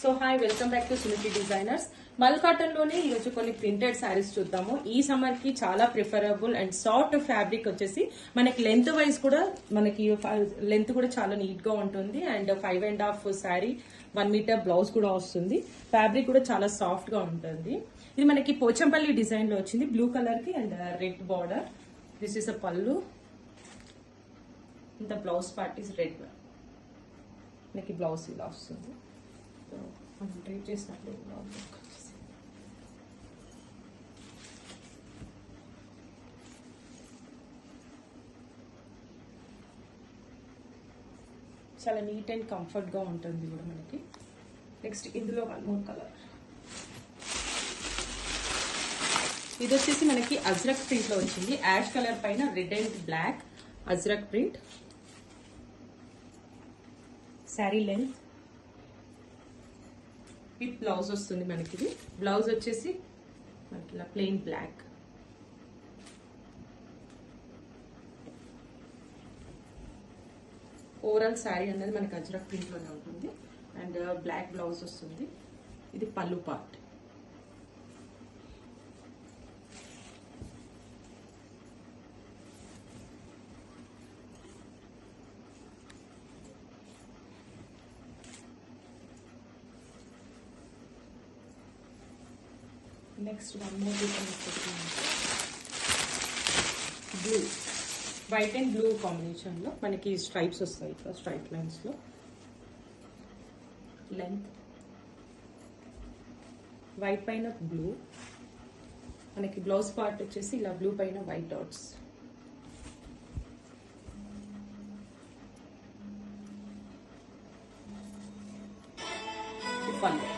So hi, welcome back to Sunidhi designers. మల్ cotton లోనే ఈరోజు కొన్ని ప్రింటెడ్ శారీస్ చూద్దాము. ఈ సమ్మర్ కి చాలా ప్రిఫరబుల్ అండ్ సాఫ్ట్ ఫ్యాబ్రిక్ వచ్చేసి మనకి లెంత్ వైజ్ కూడా మనకి లెంత్ కూడా చాలా నీట్ గా ఉంటుంది. అండ్ 5.5 శారీ 1 మీటర్ బ్లౌజ్ కూడా వస్తుంది. ఫ్యాబ్రిక్ కూడా చాలా సాఫ్ట్ గా ఉంటుంది. ఇది మనకి పోచంపల్లి డిజైన్ లో వచ్చింది, బ్లూ కలర్ కి and red border. This is a pallu. The blouse part is red. మనకి బ్లౌజ్ ఇలా వస్తుంది. మనం ట్రేట్ చేసినట్లు చాలా నీట్ అండ్ కంఫర్ట్ గా ఉంటుంది కూడా మనకి. నెక్స్ట్ ఇందులో 1 more కలర్. ఇది వచ్చేసి మనకి అజ్రక్ ప్రింట్ లో వచ్చింది. యాష్ కలర్ పైన red and black Ajrak print. Sari length with blouse వస్తుంది మనకి. ఇది బ్లౌజ్ వచ్చేసి మనకి ఇలా ప్లెయిన్ బ్లాక్. ఓవరాల్ శారీ అనేది మనకి అజ్రక్ ప్రింట్ లోనే ఉంటుంది అండ్ బ్లాక్ బ్లౌజ్ వస్తుంది. ఇది పళ్ళు part. Next 1 more blue, white and blue combination లో మనకి స్ట్రైప్స్ వస్తాయి. ఇట్లా స్ట్రైట్ లైన్స్ లో. లెంత్ వైట్ పైన బ్లూ. మనకి బ్లౌజ్ పార్ట్ వచ్చేసి ఇలా బ్లూ పైన వైట్ డాట్స్. పళ్ళు.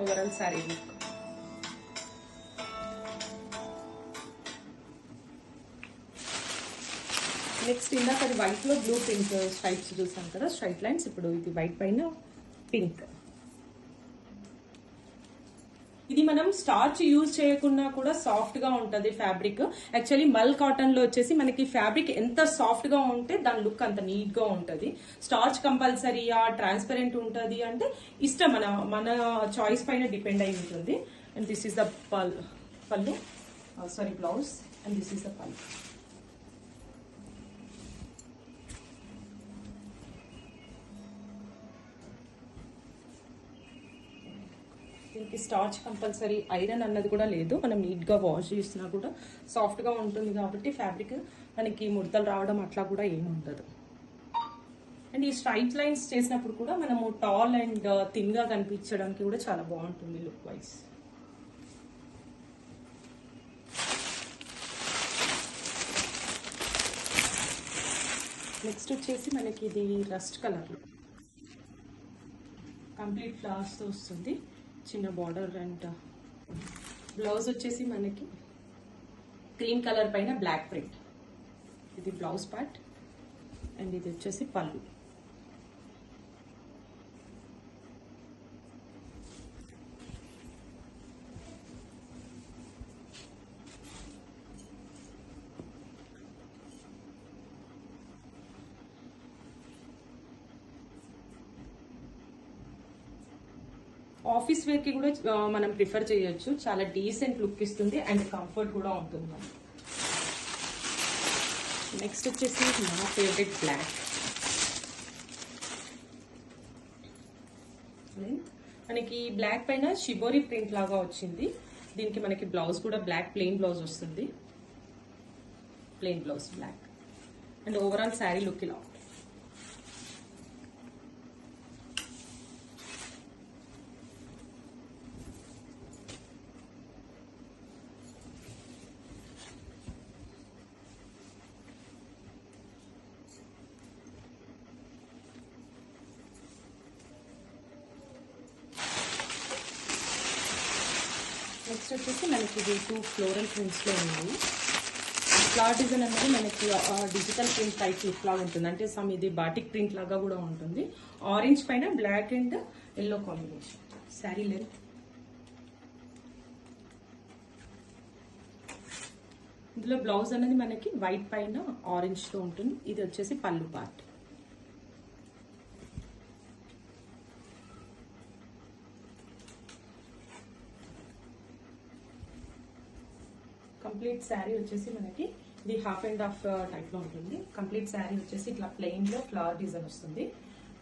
Overall sari look. నెక్స్ట్ ఇందాక అది వైట్ లో బ్లూ పింక్ స్ట్రైప్స్ చూసాం కదా, స్ట్రైట్ లైన్స్. ఇప్పుడు ఇది వైట్ పైన పింక్. ఇది మనం స్టార్చ్ యూజ్ చేయకుండా కూడా సాఫ్ట్ గా ఉంటది ఫ్యాబ్రిక్. యాక్చువల్లీ మల్ కాటన్ లో వచ్చేసి మనకి ఫ్యాబ్రిక్ ఎంత సాఫ్ట్ గా ఉంటే దాని లుక్ అంత నీట్ గా ఉంటది. స్టార్చ్ కంపల్సరీయా ట్రాన్స్పరెంట్ ఉంటది అంటే ఇష్టం, మన చాయిస్ పైన డిపెండ్ అయి ఉంటుంది. అండ్ దిస్ ఈస్ ద పల్లు, sorry blouse. And this is the పల్లు. దీనికి స్టార్చ్ కంపల్సరీ, ఐరన్ అన్నది కూడా లేదు. మనం నీట్ గా వాష్ చేసినా కూడా సాఫ్ట్ గా ఉంటుంది కాబట్టి ఫ్యాబ్రిక్ మనకి ముడతలు రావడం అట్లా కూడా ఏమి ఉండదు. అండ్ ఈ స్ట్రైట్ లైన్స్ చేసినప్పుడు కూడా మనము టాల్ అండ్ థిన్ గా కనిపించడానికి కూడా చాలా బాగుంటుంది లుక్ వైజ్. నెక్స్ట్ వచ్చేసి మనకి ఇది రస్ట్ కలర్ లో కంప్లీట్ ఫ్లవర్స్ తో వస్తుంది. చిన్న బార్డర్ అండ్ బ్లౌజ్ వచ్చేసి మనకి క్రీమ్ కలర్ పైన బ్లాక్ ప్రింట్. ఇది బ్లౌజ్ పార్ట్ అండ్ ఇది వచ్చేసి పళ్ళు. ఆఫీస్ వేర్ కి కూడా మనం ప్రిఫర్ చేయొచ్చు. చాలా డీసెంట్ లుక్ ఇస్తుంది అండ్ కంఫర్ట్ కూడా ఉంటుంది మనకి. నెక్స్ట్ వచ్చేసి నా ఫేవరెట్ బ్లాక్. మనకి బ్లాక్ పైన షిబోరి ప్రింట్ లాగా వచ్చింది. దీనికి మనకి బ్లౌజ్ కూడా బ్లాక్ ప్లెయిన్ బ్లౌజ్ వస్తుంది. Plain blouse black and overall sari look ఇలా. నెక్స్ట్ వచ్చేసి మనకి ఇది 2 ఫ్లోరల్ ప్రింట్స్ లో ఉంది. ఫ్లవర్ డిజైన్ అనేది మనకి డిజిటల్ ప్రింట్ టైప్ లుక్ లాగా ఉంటుంది. అంటే సమ్ ఇది బాటిక్ ప్రింట్ లాగా కూడా ఉంటుంది. ఆరెంజ్ పైన black and yellow combination. Sari length ఇందులో బ్లౌజ్ అనేది మనకి వైట్ పైన ఆరెంజ్ తో ఉంటుంది. ఇది వచ్చేసి పళ్ళు పార్ట్. కంప్లీట్ శారీ వచ్చేసి మనకి ఇది హాఫ్ అండ్ హాఫ్ టైప్ లో ఉంటుంది. కంప్లీట్ శారీ వచ్చేసి ఇట్లా ప్లెయిన్ లో ఫ్లవర్ డిజైన్ వస్తుంది.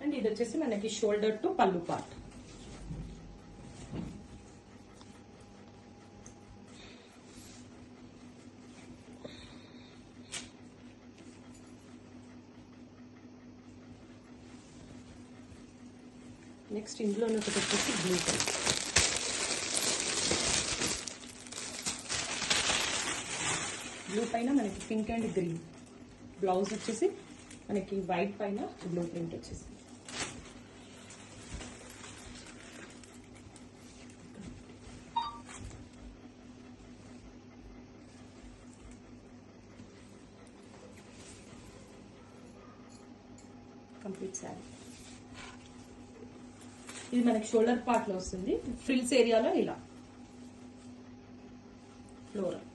అండ్ ఇది వచ్చేసి మనకి షోల్డర్ టు పళ్ళు పార్ట్. నెక్స్ట్ ఇందులో ఒకటి వచ్చేసి బ్లూ కలర్. బ్లూ పైన మనకి పింక్ అండ్ గ్రీన్. బ్లౌజ్ వచ్చేసి మనకి వైట్ పైన బ్లూ ప్రింట్ వచ్చేసి. కంప్లీట్ శారీ ఇది మనకి షోల్డర్ పార్ట్ లో వస్తుంది. ఫ్రిల్స్ ఏరియాలో ఇలా ఫ్లోరల్.